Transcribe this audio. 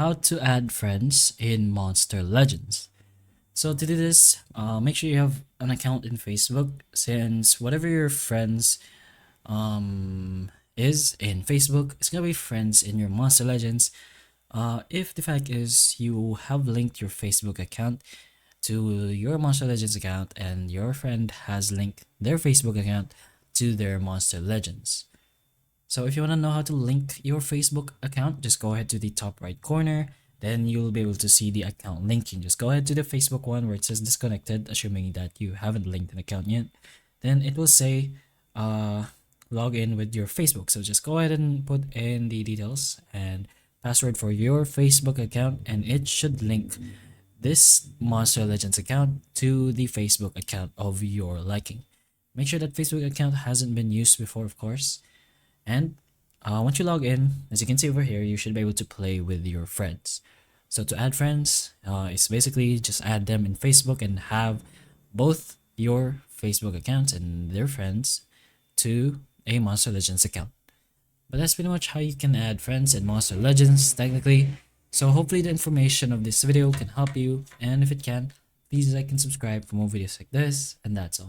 how to add friends in Monster Legends. So to do this, make sure you have an account in Facebook, since whatever your friends is in Facebook, it's gonna be friends in your Monster Legends. If the fact is you have linked your Facebook account to your Monster Legends account and your friend has linked their Facebook account to their Monster Legends. So if you want to know how to link your Facebook account, just go ahead to the top right corner. Then you'll be able to see the account linking. Just go ahead to the Facebook one where it says disconnected, assuming that you haven't linked an account yet. Then it will say log in with your Facebook. So just go ahead and put in the details and password for your Facebook account, and it should link this Monster Legends account to the Facebook account of your liking. Make sure that Facebook account hasn't been used before, of course. And once you log in, as you can see over here, you should be able to play with your friends. So to add friends, it's basically just add them in Facebook and have both your Facebook accounts and their friends to a Monster Legends account. But that's pretty much how you can add friends in Monster Legends, technically. So hopefully the information of this video can help you, and if it can, please like and subscribe for more videos like this, and that's all.